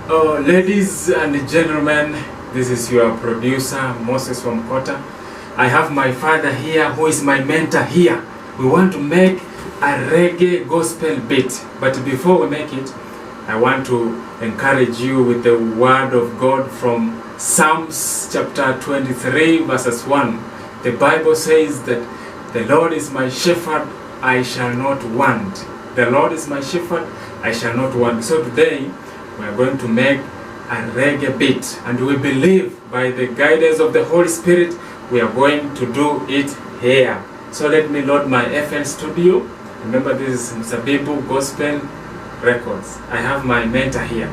Ladies and gentlemen, this is your producer Moses from Kota. I have my father here who is my mentor here. We want to make a reggae gospel beat, but before we make it, I want to encourage you with the word of God from Psalms chapter 23 verses 1. The Bible says that the Lord is my shepherd, I shall not want. The Lord is my shepherd, I shall not want. So today we are going to make a reggae beat, and we believe by the guidance of the Holy Spirit we are going to do it here. So let me load my FL studio. Remember, this is Msabibu Gospel Records. I have my mentor here.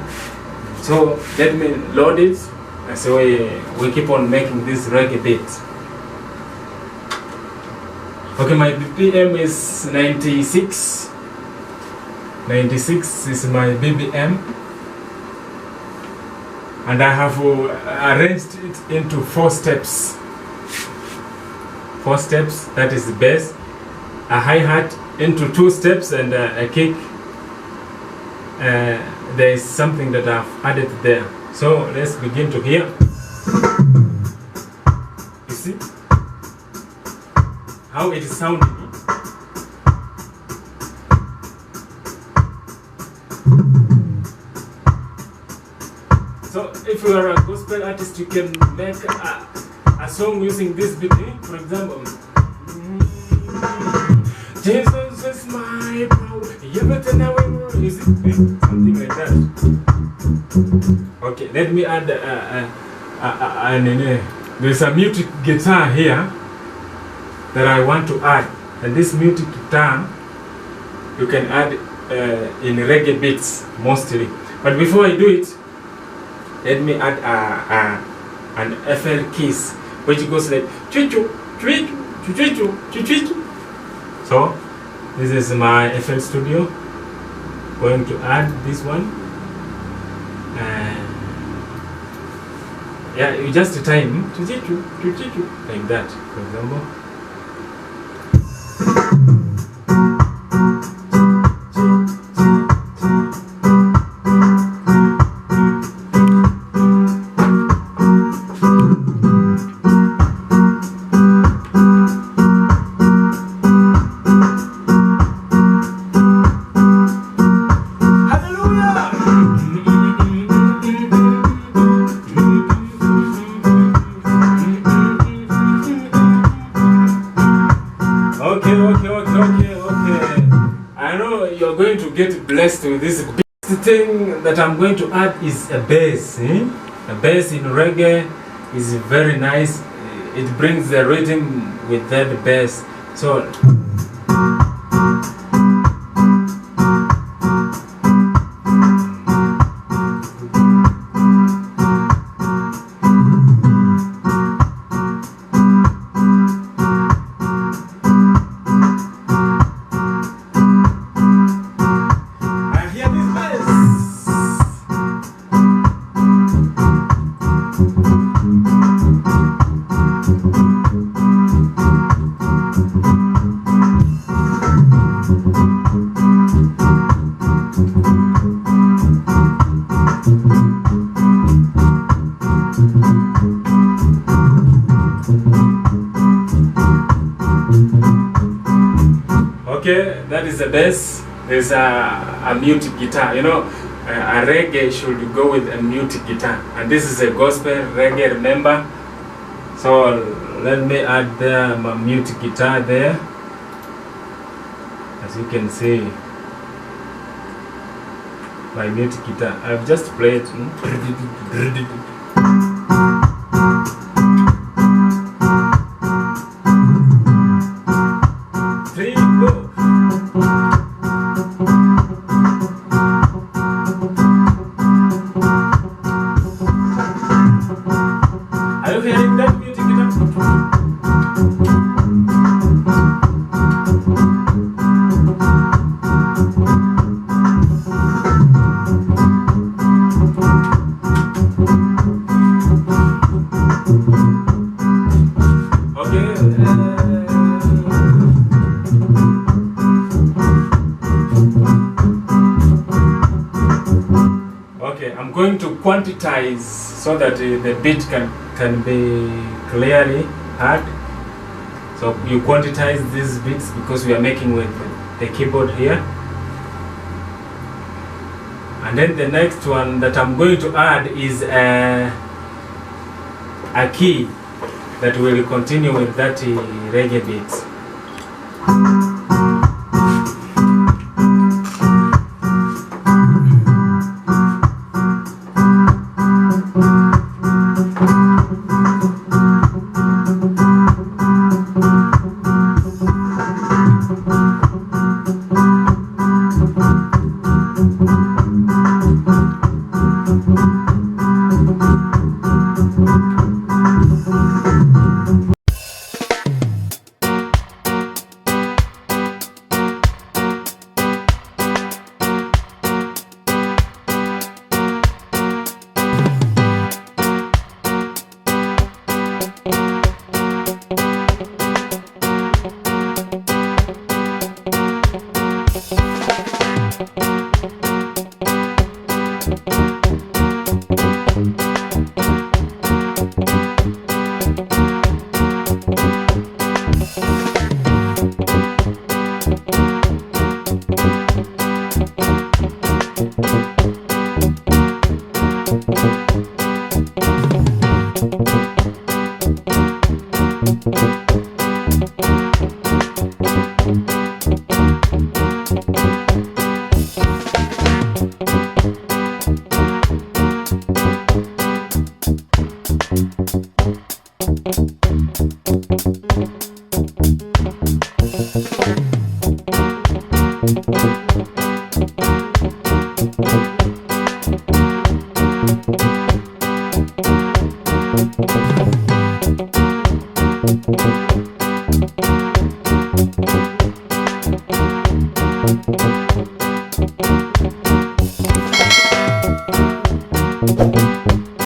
So let me load it. So we keep on making this reggae beat. Okay, my BPM is 96. 96 is my BPM. And I have arranged it into 4 steps. 4 steps, that is the bass. A hi-hat into 2 steps and a kick. There is something that I've added there. So let's begin to hear. You see how it is sounding? So if you are a gospel artist, you can make a song using this beat. For example, Jesus is my power, everything I will use it, something like that. Okay, let me add there's a muted guitar here that I want to add, and this muted guitar you can add in reggae beats mostly. But before I do it, let me add an FL keys, which goes like choo-choo, choo-choo, choo-choo, choo-choo. So this is my FL studio. Going to add this one. Yeah, you just time choo-choo, choo-choo, like that, for example. Okay. I know you're going to get blessed with this. The thing that I'm going to add is a bass. A bass in reggae is very nice. It brings the rhythm with that bass. So okay, that is the bass. There's a muted guitar. You know, a reggae should go with a muted guitar. And this is a gospel reggae, remember? So let me add my muted guitar there. As you can see, my muted guitar. I've just played. Are you hearing that music? Okay, I'm going to quantize so that the beat can be clearly heard. So you quantize these beats because we are making with the keyboard here. And then the next one that I'm going to add is a key that will continue with that reggae beats.